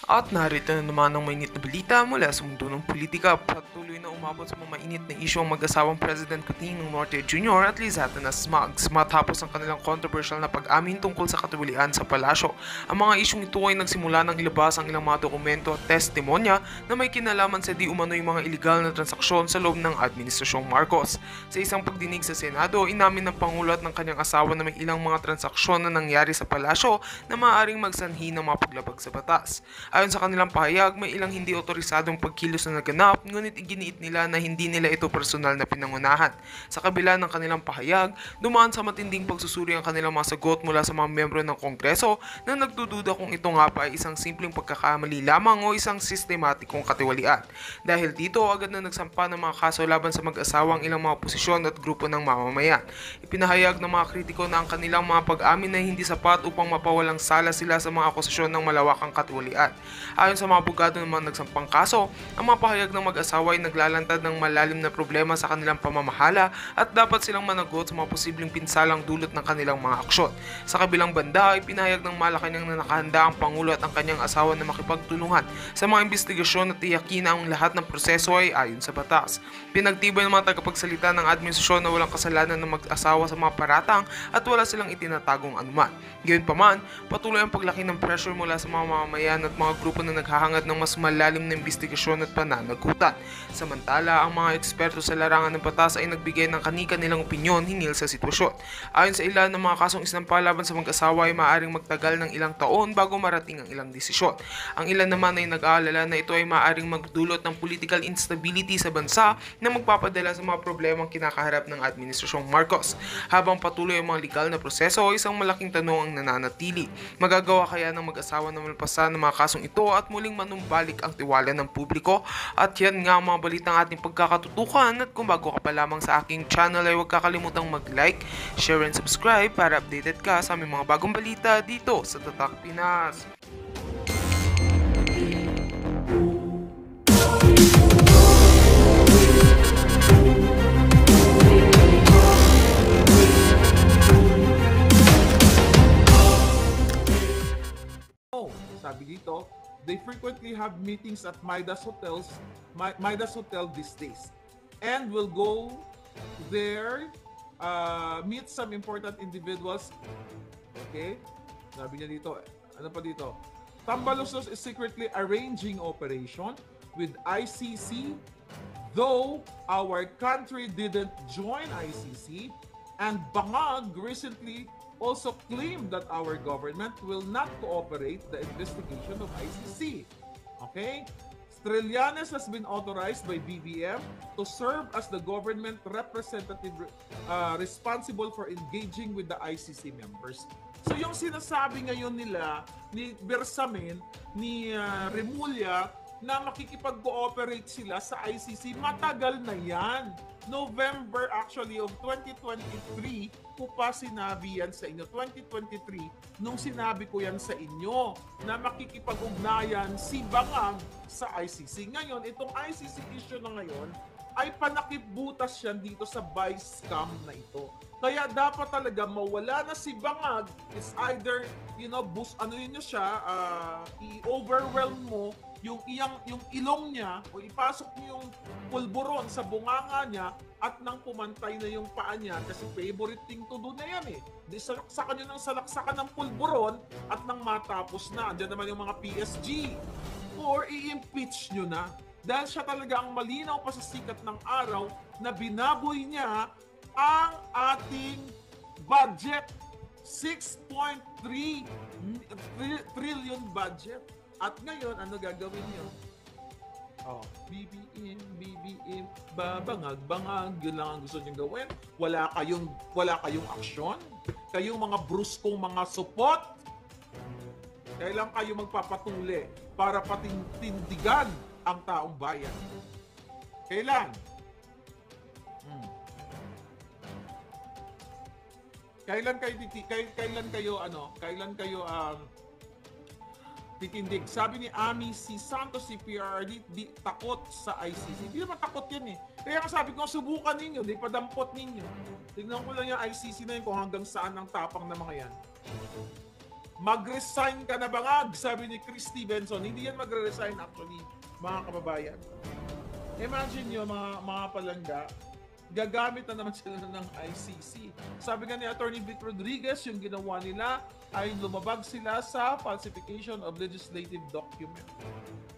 At narito na naman ang mainit na balita mula sa mundo ng politika. Patuloy na umabot sa mga mainit na isyu ang mag-asawang President Cotin Norte Jr. at Lizata Smugs matapos ang kanilang controversial na pag-amin tungkol sa katiwalian sa palasyo. Ang mga isyong ito ay nagsimula ng ilabas ang ilang mga dokumento at testimonya na may kinalaman sa di umano'y mga iligal na transaksyon sa loob ng Administrasyong Marcos. Sa isang pagdinig sa Senado, inamin ng Pangulo at ng kanyang asawa na may ilang mga transaksyon na nangyari sa palasyo na maaaring magsanhi ng mga paglabag sa batas. Ayon sa kanilang pahayag, may ilang hindi otorisadong pagkilos na naganap, ngunit iginiit nila na hindi nila ito personal na pinangunahan. Sa kabila ng kanilang pahayag, dumaan sa matinding pagsusuri ang kanilang mga sagot mula sa mga miyembro ng Kongreso na nagdududa kung ito nga pa ay isang simpleng pagkakamali lamang o isang sistematikong katiwalian. Dahil dito, agad na nagsampa ng mga kaso laban sa mag-asawang ilang mga posisyon at grupo ng mamamayan. Ipinahayag ng mga kritiko na ang kanilang mga pag-amin ay hindi sapat upang mapawalang sala sila sa mga akusasyon ng malawakang katiwalian. Ayon sa mga abogado ng mga nagsampang kaso, ang mga pahayag ng mag-asawa ay naglalantad ng malalim na problema sa kanilang pamamahala at dapat silang managot sa mga posibleng pinsalang dulot ng kanilang mga aksyon. Sa kabilang banda ay pinahayag ng Malacanang na nakahanda ang Pangulo at ang kanyang asawa na makipagtulungan sa mga investigasyon at tiyakin na ang lahat ng proseso ay ayon sa batas. Pinagtibay ng mga tagapagsalita ng administrasyon na walang kasalanan ng mag-asawa sa mga paratang at wala silang itinatagong anuman. Gayunpaman, patuloy ang paglaki ng pressure mula sa mga mamamayan at mga grupo na naghahangad ng mas malalim na investigasyon at pananagutan. Samantala, ang mga eksperto sa larangan ng batas ay nagbigay ng kani-kanilang opinyon hinggil sa sitwasyon. Ayon sa ilan ng mga kasong isinampa laban sa mag-asawa ay maaaring magtagal ng ilang taon bago marating ang ilang desisyon. Ang ilan naman ay nag-aalala na ito ay maaaring magdulot ng political instability sa bansa na magpapadala sa mga problemang kinakaharap ng Administrasyong Marcos. Habang patuloy ang mga legal na proseso, isang malaking tanong ang nananatili. Magagawa kaya ng mag-asawa na malpasan ng mga kasong ito at muling manumbalik ang tiwala ng publiko? At yan nga ang mga balitang ating pagkakatutukan, at kung bago ka pa lamang sa aking channel ay huwag kakalimutang mag-like, share and subscribe para updated ka sa aming mga bagong balita dito sa Tatak Pinas. Sabi dito, they frequently have meetings at Midas Hotel these days, and will go there, meet some important individuals. Okay? Sabi niya dito, ano pa dito? Tambaluslos is secretly arranging operation with ICC, though our country didn't join ICC, and Bangag recently also claimed that our government will not cooperate the investigation of ICC. Okay? Trillanes has been authorized by BBM to serve as the government representative responsible for engaging with the ICC members. So yung sinasabi ngayon nila ni Bersamin, ni Remulla, na makikipag-cooperate sila sa ICC, matagal na yan. November actually of 2023 ko pa sinabi yan sa inyo. 2023, nung sinabi ko yan sa inyo na makikipag-ugnayan si Bangag sa ICC. Ngayon, itong ICC issue na ngayon ay panakipbutas yan dito sa vice scam na ito. Kaya dapat talaga mawala na si Bangag. Is either, i-overwhelm mo yung ilong niya o ipasok niyo yung pulburon sa bunganga niya at nang pumantay na yung paa niya kasi favorite thing to do na yan eh. Di salaksakan nyo ng salaksakan ng pulburon at nang matapos na. Andiyan naman yung mga PSG. Or i-impeach nyo na. Dahil siya talaga ang malinaw pa sa sikat ng araw na binaboy niya ang ating budget. 6.3 trillion budget. At ngayon, ano gagawin nyo? BBM, bangag, yun lang ang gusto nyo gawin. Wala kayong aksyon. Kayong mga bruskong mga supot. Kailan kayo magpapatuli para patindigan ang taong bayan? Kailan? Kailan kayo titindig? Sabi ni Ami, si Santos, si PRRD, di takot sa ICC. Hindi naman takot yan eh. Kaya sabi ko, subukan ninyo, di padampot ninyo. Tignan ko lang yung ICC na yun kung hanggang saan ang tapang na mga yan. Mag-resign ka na bangag, sabi ni Chris Stevenson. Hindi yan magre-resign actually, mga kababayan. Imagine nyo, mga palangga, gagamit na naman sila ng ICC. Sabi nga ni Attorney Vic Rodriguez, yung ginawa nila ay lumabag sila sa falsification of legislative document.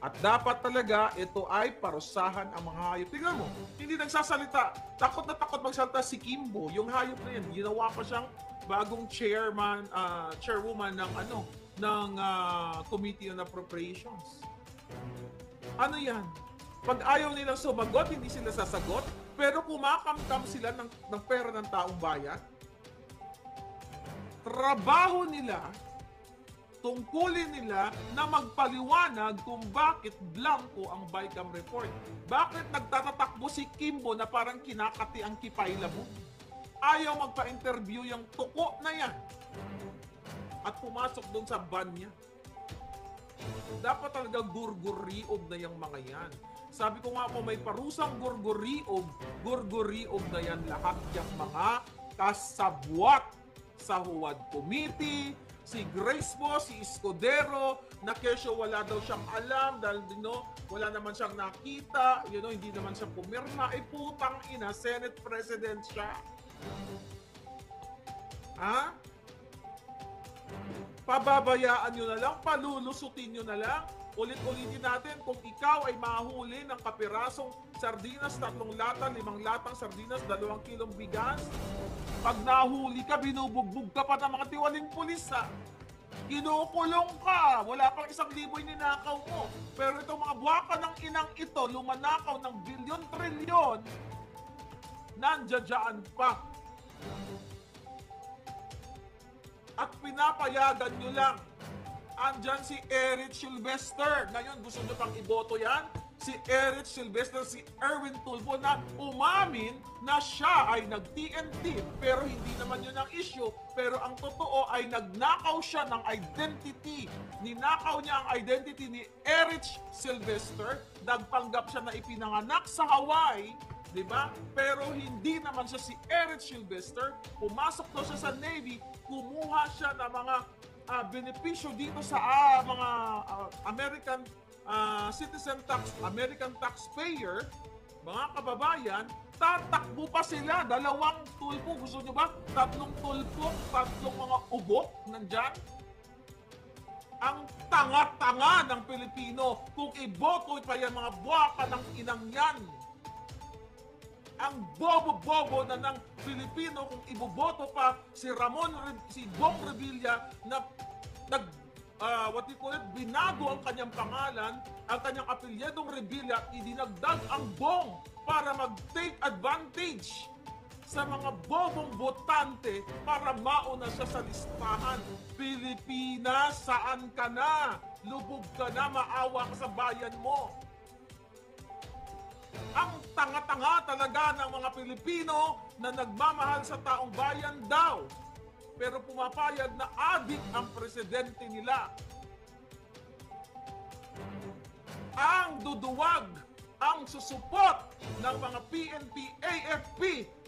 At dapat talaga ito ay parusahan ang mga hayop. Tingnan mo, hindi nagsasalita. Takot na takot magsalita si Kimbo. Yung hayop na yan, ginawa pa siyang bagong chairwoman ng Committee on Appropriations. Ano yan? Pag ayaw nilang sumagot, hindi sila sasagot, pero kumakamkam sila ng pera ng taong bayan. Trabaho nila, tungkulin nila na magpaliwanag kung bakit blanco ang BICAM report. Bakit nagtatatakbo si Kimbo na parang kinakati ang kipay-labo? Ayaw magpa-interview yung tuko na yan at pumasok doon sa van niya. Dapat talaga gurguriob na yung mga yan. Sabi ko nga po, may parusang gurguriob na yan lahat yung mga kasabwat sa Huwad Committee, si Grace po, si Escudero, na kesyo wala daw siyang alam dahil wala naman siyang nakita, hindi naman siya pumirma. Putang ina, Senate President siya. Ha? Pababayaan nyo na lang, palulusutin nyo na lang. Ulit-ulitin natin, kung ikaw ay mahuli ng kapirasong sardinas, 3 lata, 5 latang sardinas, 2 kilong bigas, pag nahuli ka, binubugbog ka pa ng mga tiwaling pulis, ha? Kinukulong ka, wala pang 1,000 yung ninakaw mo. Pero itong mga buwaka ng inang ito, lumanakaw ng bilyon-trilyon, nandiyan pa. At pinapayagan nyo lang. Andyan si Eric Sylvester. Ngayon, gusto nyo pang iboto yan? Si Eric Sylvester, si Erwin Tulfo na umamin na siya ay nag-TNT. Pero hindi naman yun ang issue. Pero ang totoo ay nagnakaw siya ng identity. Ninakaw niya ang identity ni Eric Sylvester. Nagpanggap siya na ipinanganak sa Hawaii. Diba? Pero hindi naman siya si Eric Sylvester. Pumasok daw siya sa Navy. Kumuha siya ng mga benepisyo dito sa mga American citizen tax, American taxpayer, mga kababayan. Tatakbo pa sila. 2 tulpo. Gusto nyo ba? 3 tulpo, 3 mga ubok nandyan. Ang tanga-tanga ng Pilipino kung iboto pa yan mga buwaka ng inang yan. Ang bobo-bobo na ng Pilipino kung iboboto pa si Bong Revilla na binago ang kanyang pangalan, ang kanyang apelyedong Revilla, idinagdag ang Bong para mag-take advantage sa mga bobong botante para mauna siya sa listahan. Pilipinas, saan ka na? Lubog ka na, maawa ka sa bayan mo. Ang tanga-tanga talaga ng mga Pilipino na nagmamahal sa taong bayan daw. Pero pumapayag na adik ang presidente nila. Ang duduwag, ang susupot ng mga PNP, AFP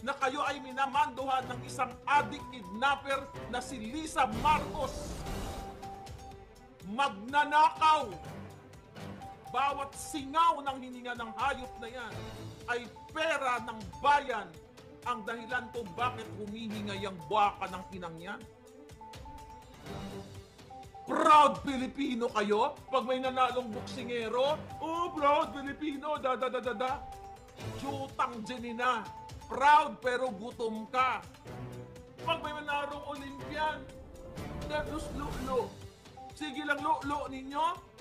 na kayo ay minamanduhan ng isang adik kidnapper na si Lisa Marcos. Magnanakaw. Bawat singaw ng hininga ng hayop na yan ay pera ng bayan ang dahilan kung bakit humihinga yung buwaka ng inang yan. Proud Pilipino kayo? Pag may nanalong boksingero, proud Pilipino, Jutang Jenina. Proud pero gutom ka. Pag may nanalong Olympian, lulo. Sige lang lulo ninyo.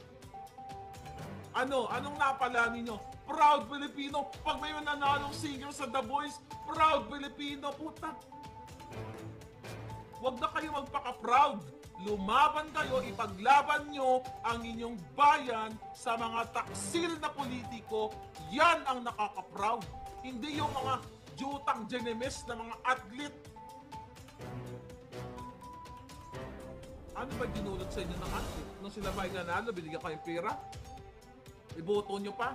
Anong napala ninyo? Proud Filipino. Pag may nanalong singer sa The Voice, proud Filipino. Puta. Huwag na kayo magpaka-proud. Lumaban kayo, ipaglaban nyo ang inyong bayan sa mga taksil na politiko. Yan ang nakaka-proud. Hindi yung mga jutang genemes na mga athlete. Ano ba dinulot sa inyo ng athlete? Nung sila ba ay nanalo, binigyan kayong pera? Iboto nyo pa?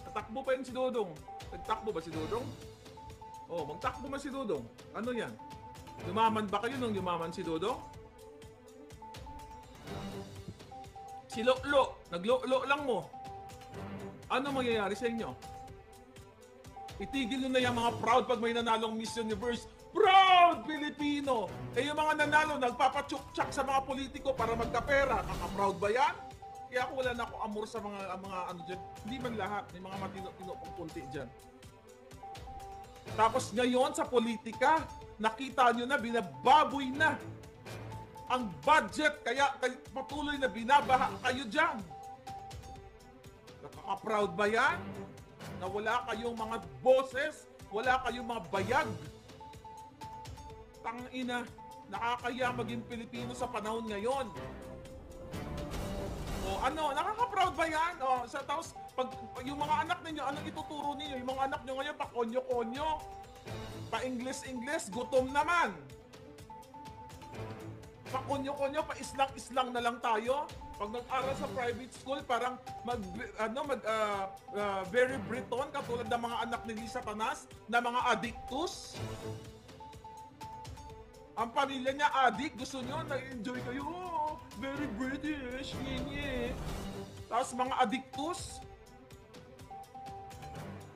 Tatakbo pa yung si Dodong. Nagtakbo ba si Dodong? Magtakbo ba si Dodong? Ano yan? Yumaman ba kayo nung yumaman si Dodong? Si Lo, naglo lang mo. Ano mangyayari sa inyo? Itigil nyo na yung mga proud pag may nanalong Miss Universe. Proud Pilipino! Eh yung mga nanalo, nagpapachuk-chak sa mga politiko para magkapera. Kaka-proud ba yan? Kaya ako wala na ako amor sa mga ano dyan. Hindi man lahat. May mga matino-tino pang punti dyan. Tapos ngayon sa politika, nakita nyo na, binababoy na ang budget. Kaya patuloy na binabaha kayo dyan. Nakaka-proud ba yan? Na wala kayong mga boses, wala kayong mga bayag. Tangina, nakakaya maging Pilipino sa panahon ngayon. O ano, nakaka-proud ba yan? O, tapos, pag yung mga anak ninyo, anong ituturo ninyo? Yung mga anak nyo ngayon, pa konyo-konyo, pa English, gutom naman. Pa konyo-konyo, pa islang-islang na lang tayo. Pag nag-aral sa private school, parang very Briton, katulad ng mga anak ni Lisa Panas, na mga addictus. Ang pamilya niya addict, gusto nyo, nag-enjoy kayo, very British, nye. Tapos mga addictus,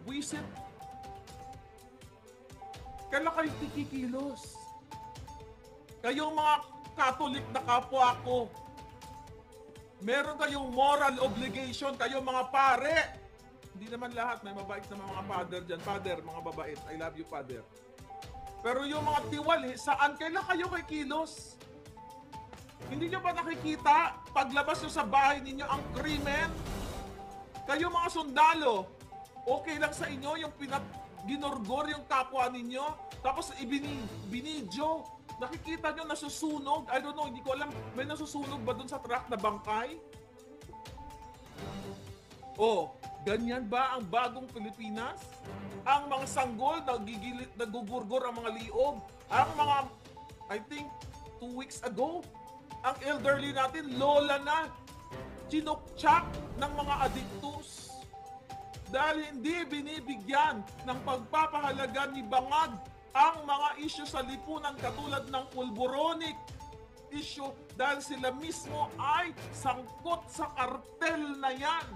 wisit. Kailan kayo tikikilos? Kayong mga Catholic na kapwa ko, meron kayong moral obligation, kayong mga pare. Hindi naman lahat, may mabait na mga father dyan. Father, mga babait, I love you, father. Pero yung mga tiwali, saan kailan kayo kikilos? Hindi nyo ba nakikita, paglabas nyo sa bahay ninyo, ang krimen? Kayo mga sundalo, okay lang sa inyo yung ginorgor yung kapwa ninyo, tapos binidyo. Nakikita nyo nasusunog? I don't know, hindi ko alam. May nasusunog ba dun sa truck na bangkay? Oh, ganyan ba ang bagong Pilipinas? Ang mga sanggol, nagugurgor ang mga liog. Ang mga, I think, 2 weeks ago, ang elderly natin, lola na, chinukchak ng mga addictus. Dahil hindi binibigyan ng pagpapahalaga ni Bangag ang mga isyu sa lipunan katulad ng pulboronic issue dahil sila mismo ay sangkot sa kartel na yan.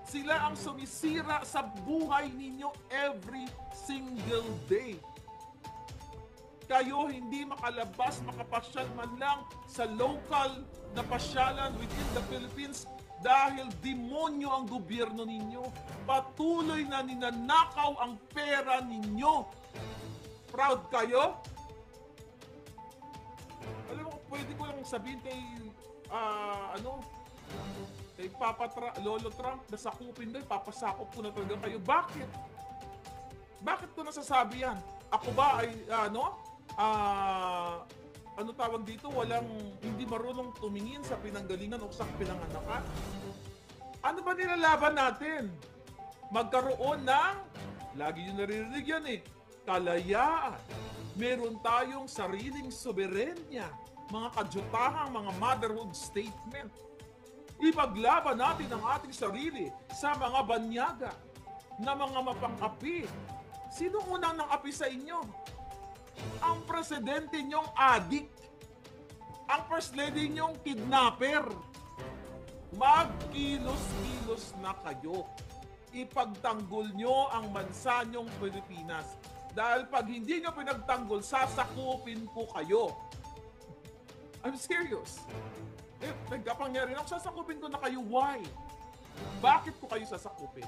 Sila ang sumisira sa buhay ninyo every single day. Kayo hindi makalabas, makapasyal man lang sa local na pasyalan within the Philippines dahil demonyo ang gobyerno ninyo. Patuloy na ninanakaw ang pera ninyo. Proud kayo? Alam mo, pwede ko lang sabihin kay, kay Lolo Trump, nasakupin doon, papasakop ko na talaga kayo. Bakit? Bakit ko nasasabi yan? Ako ba ay, tawag dito, hindi marunong tumingin sa pinanggalingan o sa pinanganakan? Ano ba nilalaban natin? Magkaroon ng, lagi nyo naririnig yan kalayaan. Meron tayong sariling soberenya, mga kadyutahang, mga motherhood statement. Ipaglaban natin ang ating sarili sa mga banyaga na mga mapang-api. Sino unang nang-api sa inyo? Ang presidente nyong addict. Ang first lady nyong kidnapper. Magkilos-kilos na kayo. Ipagtanggol nyo ang bansa nyong Pilipinas. Dahil pag hindi nyo pinagtanggol, sasakupin ko kayo. I'm serious. Nagkapangyari lang, sasakupin ko na kayo. Why? Bakit ko kayo sasakupin?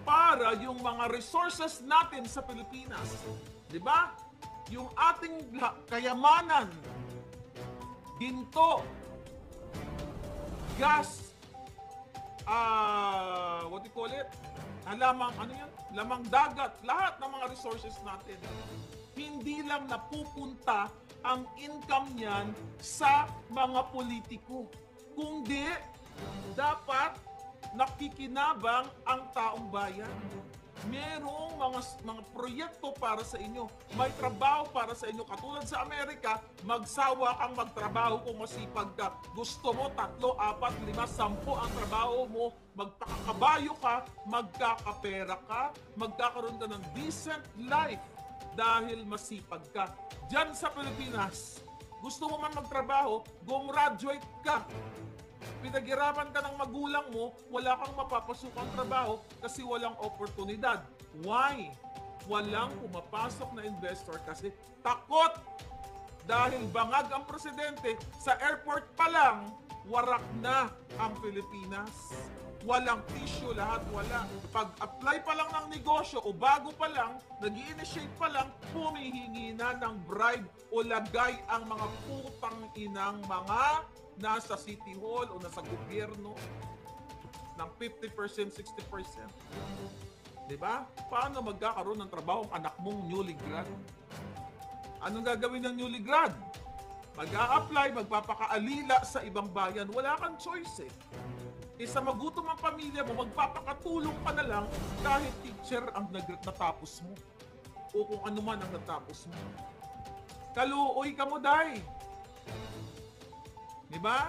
Para yung mga resources natin sa Pilipinas, di ba? Yung ating kayamanan, ginto, gas, what do you call it? Lamang dagat, lahat ng mga resources natin. Hindi lang napupunta ang income niyan sa mga politiko. Kundi, dapat nakikinabang ang taong bayan. Merong mga proyekto para sa inyo. May trabaho para sa inyo. Katulad sa Amerika, magsawa kang magtrabaho kung masipag ka. Gusto mo 3, 4, 5, 10 ang trabaho mo. Magpakakabayo ka, magkakapera ka, magkakaroon ka ng decent life. dahil masipag ka. Diyan sa Pilipinas, gusto mo man magtrabaho, gumraduate ka. Pinaghirapan ka ng magulang mo, wala kang mapapasukang trabaho kasi walang oportunidad. Why? Walang pumapasok na investor kasi takot. Dahil bangag ang presidente, sa airport pa lang, warak na ang Pilipinas. Walang tissue, lahat wala. Pag-apply pa lang ng negosyo o bago pa lang, nag-i-initiate pa lang, humihingi na ng bribe o lagay ang mga putang inang mga nasa City Hall o nasa gobyerno ng 50%, 60%. Diba? Paano magkakaroon ng trabaho ang anak mong newly grad? Anong gagawin ng newly grad? Mag-a-apply, magpapakaalila sa ibang bayan. Wala kang choice eh. Isa magutom ang pamilya mo, magpapakatulong ka na lang kahit teacher ang natapos mo. O kung ano man ang natapos mo. Kaluoy ka mo, day. Diba?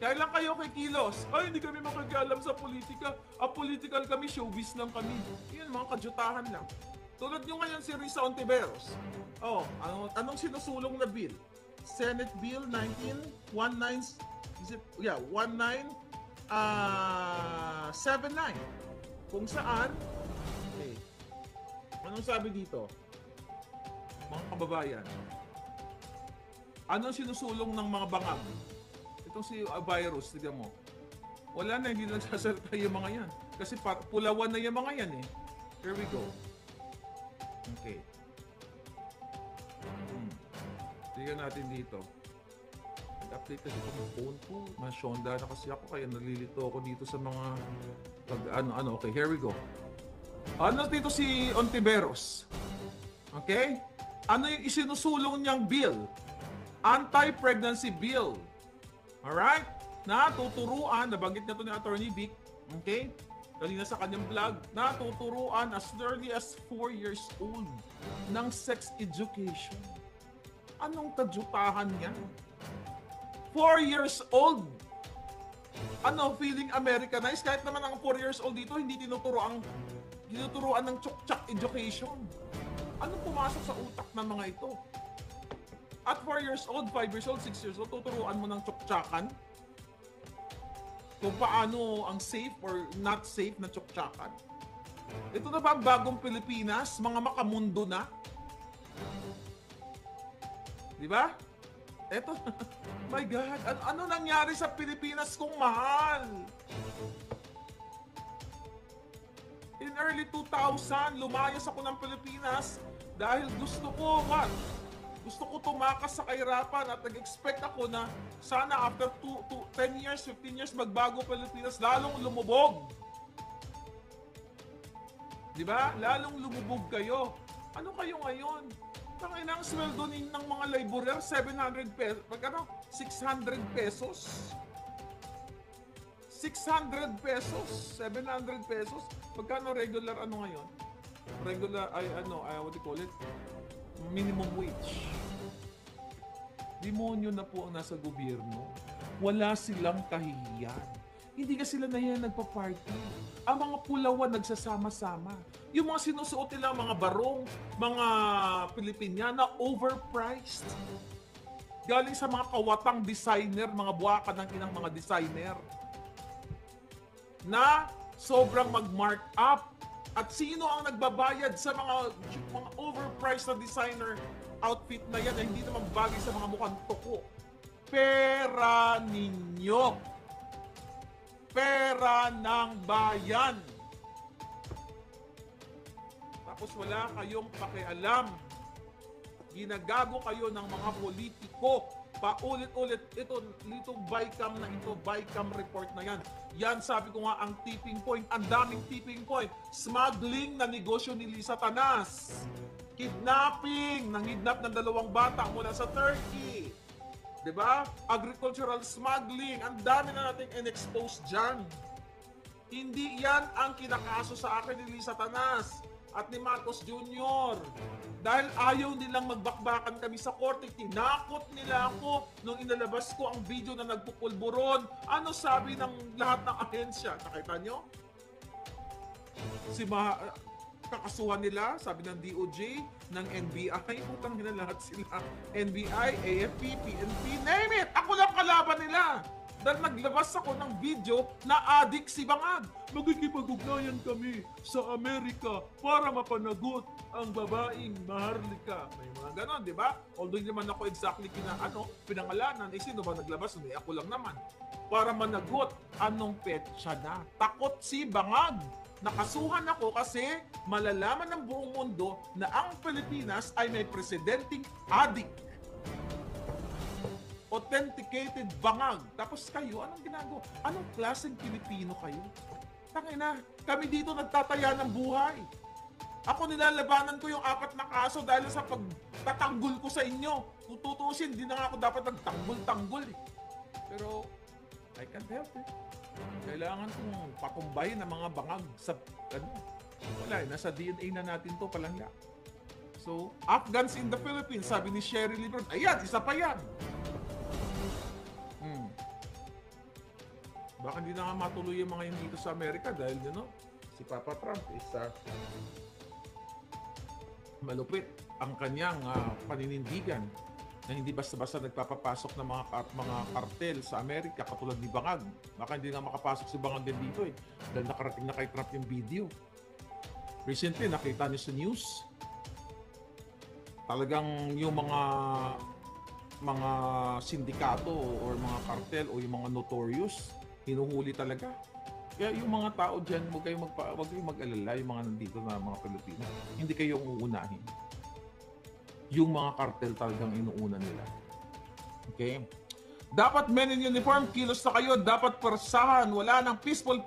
Kailan kayo kikilos? Ay, hindi kami makakialam sa politika. Political kami, showbiz lang kami. Yun, mga kadyutahan lang. Tulad nyo ngayon si Risa Ontiveros. Oh, anong sinusulong na bill? Senate Bill 1979. Is it? Yeah, 1979. Kung saan, okay. Anong sabi dito? Mga kababayan. Anong sinusulong ng mga bangag? Itong si virus, tignan mo. Wala na, hindi nagsasalita yung mga yan. Kasi pulawan na yung mga yan eh. Here we go. Okay. Tignan natin dito. Nag-update kasi ito ng phone ko. Masyonda na kasi ako kaya nalilito ako dito sa mga ano. Okay, here we go. Ano dito si Ontiveros? Okay? Ano yung isinusulong niyang bill? Anti-pregnancy bill. Alright? Natuturuan, nabanggit na ito ni Attorney Vic. Okay? Kanina sa kanyang vlog, natuturuan as early as 4 years old ng sex education. Anong tadyutahan niya? 4 years old! Ano, feeling Americanized? Kahit naman ang 4 years old dito, hindi tinuturuan ng chukchak education. Anong pumasok sa utak ng mga ito? At 4 years old, 5 years old, 6 years old, tuturuan mo ng chukchakan? Kung paano ang safe or not safe na chukchakan. Ito na ba ang bagong Pilipinas? Mga makamundo na? Di ba? Ito, my God, ano nangyari sa Pilipinas kung mahal? In early 2000, lumayas ako ng Pilipinas dahil gusto ko tumakas sa kahirapan at nag-expect ako na sana after 10 years, 15 years, magbago Pilipinas, lalong lumubog. Di ba? Lalong lumubog kayo. Ano kayo ngayon? Tangina ang sweldo ng mga laborer, 700 pesos. Magkano? 600 pesos? 600 pesos? 700 pesos? Magkano regular ano ngayon? Regular, what do you call it? Minimum wage. Demonyo na po ang nasa gobyerno. Wala silang kahihiyan. Hindi ka sila na yan nagpa-party. Ang mga pulawan nagsasama-sama. Yung mga sinusuot nila, mga barong, mga Pilipiniana, overpriced. Galing sa mga kawatang designer, mga buwaka ng inang mga designer. Na sobrang mag-mark up. At sino ang nagbabayad sa mga overpriced na designer outfit na yan na hindi naman bagay sa mga mukhang tuko? Pera ninyo. Pera ng bayan. Tapos wala kayong pakialam. Ginagago kayo ng mga politiko. Paulit-ulit, itong BICAM na ito, BICAM report na yan. Yan, sabi ko nga, ang tipping point, ang daming tipping point. Smuggling na negosyo ni Lisa Tanas. Kidnapping, nanghidnap ng 2 bata mula sa Turkey. Diba? Agricultural smuggling, ang dami na nating in-expose dyan. Hindi yan ang kinakaso sa akin ni Lisa Tanas at ni Marcos Jr. Dahil ayaw nilang magbakbakan kami sa korte, tinakot nila ako nung inalabas ko ang video na nagpupulburon. Ano sabi ng lahat ng ahensya? Nakita nyo? kakasuhan nila, sabi ng DOJ, ng NBI, utang nila lahat sila. NBI, AFP, PNP, name it! Ako lang kalaban nila! Dahil naglabas ako ng video na adik si Bangag. Magkikipag-ugnayan kami sa Amerika para mapanagot ang babaeng Maharlika. May mga ganon, di ba? Although hindi naman ako exactly pinangalanan, sino ba naglabas? Hindi, ako lang naman. Para managot, anong petsa na? Takot si Bangag. Nakasuhan ako kasi malalaman ng buong mundo na ang Pilipinas ay may presidenteng adik. Authenticated Bangag. Tapos kayo, anong ginagawa? Anong klaseng Pilipino kayo? Tangina, kami dito nagtataya ng buhay. Ako nilalabanan ko yung 4 na kaso dahil sa pagtatanggol ko sa inyo. Kung tutusin, di na nga ako dapat nagtanggol-tanggol eh. Pero, I can't help it. Kailangan kong patumbayin ang mga bangag sa, wala eh, nasa DNA na natin to palangya. So, Afghans in the Philippines, sabi ni Sherry Libron, ayan, isa pa yan. Baka hindi na nga matuloy yung mga yun dito sa Amerika dahil si Papa Trump is malupit ang kanyang paninindigan na hindi basta-basta nagpapapasok ng mga kartel sa Amerika katulad ni Bangag. Baka hindi nga makapasok si Bangag din dito eh dahil nakarating na kay Trump yung video. Recently, nakita niyo sa news, talagang yung mga sindikato or mga kartel o yung mga notorious, hinuhuli talaga. Kaya yung mga tao dyan, huwag kayong mag-alala, yung mga nandito na mga Pilipino. Hindi kayo uunahin. Yung mga kartel talagang inuuna nila. Okay? Dapat men in uniform, kilos na kayo, dapat persahan, wala nang peaceful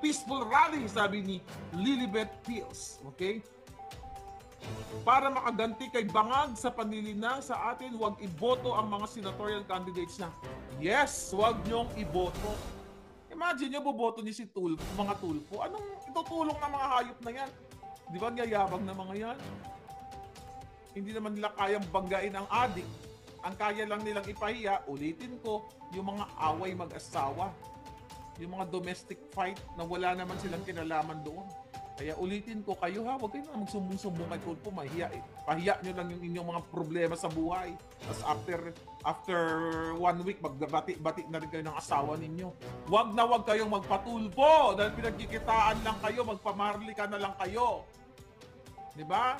rally, sabi ni Lilibet Pills. Okay? Para makaganti kay Bangag sa panlilinang sa atin, huwag iboto ang mga senatorial candidates na. Yes, huwag niyong iboto. Imagine nyo, boboto niyo si Tulfo, mga Tulfo. Anong itutulong ng mga hayop na yan? Di ba ngayabang na mga yan? Hindi naman nila kayang banggain ang adik. Ang kaya lang nilang ipahiya, ulitin ko, yung mga away mag-asawa. Yung mga domestic fight na wala naman silang kinalaman doon. Kaya ulitin ko, kayo ha, huwag kayo na magsumbong-sumbong kay Tulfo, mahiya eh. Pahiya nyo lang yung inyong mga problema sa buhay. Tapos after 1 week, magbati-bati na rin kayo ng asawa ninyo. Huwag kayong magpatulpo dahil pinagkikitaan lang kayo, magpamarlika na lang kayo. Diba?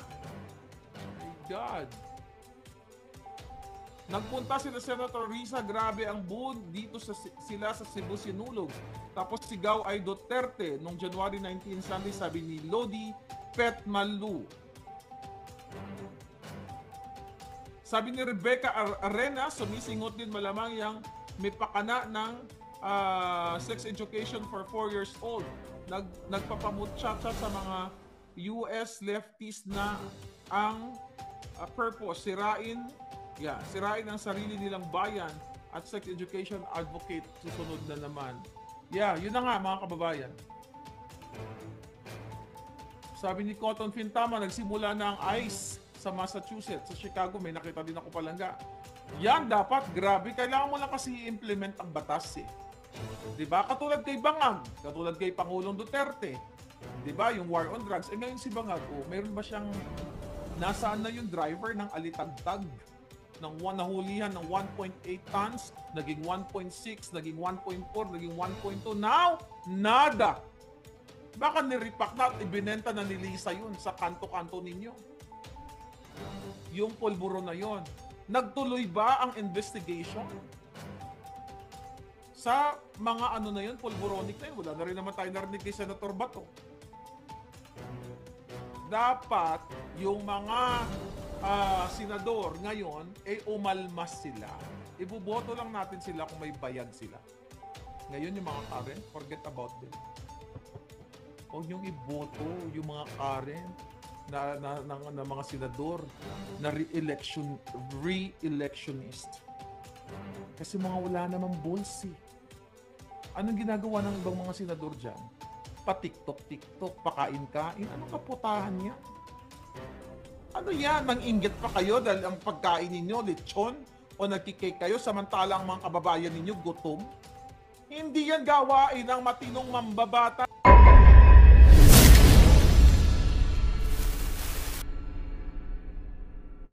My God. Nagpunta sila Senator Risa, grabe ang boon dito sila sa Cebu sinulog. Tapos sigaw ay Duterte nung January 19 Sunday, sabi ni Lodi Petmalu. Sabi ni Rebecca Arena, sumisingot din malamang yang may pakana ng sex education for 4 years old. Nagpapamutsa-tsa sa mga US lefties na ang purpose, sirain ang sarili nilang bayan at sex education advocate susunod na naman. Yun na nga mga kababayan. Sabi ni Cotton Fintama, nagsimula na ang ICE sa Massachusetts. Sa Chicago, may nakita din ako palangga. Yan dapat, grabe. Kailangan mo lang kasi i-implement ang batas eh. Diba? Katulad kay Bangag, katulad kay Pangulong Duterte. Diba? Yung war on drugs. Ngayon si Bangag, mayroon ba siyang nasaan na yung driver ng alitagtag? Nahulihan ng 1.8 tons, naging 1.6, naging 1.4, naging 1.2. Now, nada. Baka nirepack na at ibinenta na ni Lisa yun sa kanto-kanto ninyo. Yung pulburo na yon. Nagtuloy ba ang investigation? Sa mga na yun, pulburonic na yun, wala na rin naman tayo narinig kay Senator Bato. Dapat yung mga senador ngayon umalmas sila. Ibuboto lang natin sila kung may bayad sila. Ngayon yung mga Karen, forget about them. Huwag niyong iboto yung mga Karen na mga senador na re-electionist. Kasi mga wala namang balls eh. Anong ginagawa ng ibang mga senador dyan? Pa-TikTok, pakain-kain. Anong kaputahan yan? Ano yan? Nang-inggit pa kayo dahil ang pagkain ninyo, lechon? O nagkikake kayo samantalang mga kababayan ninyo gutom? Hindi yan gawain ng matinong mambabata.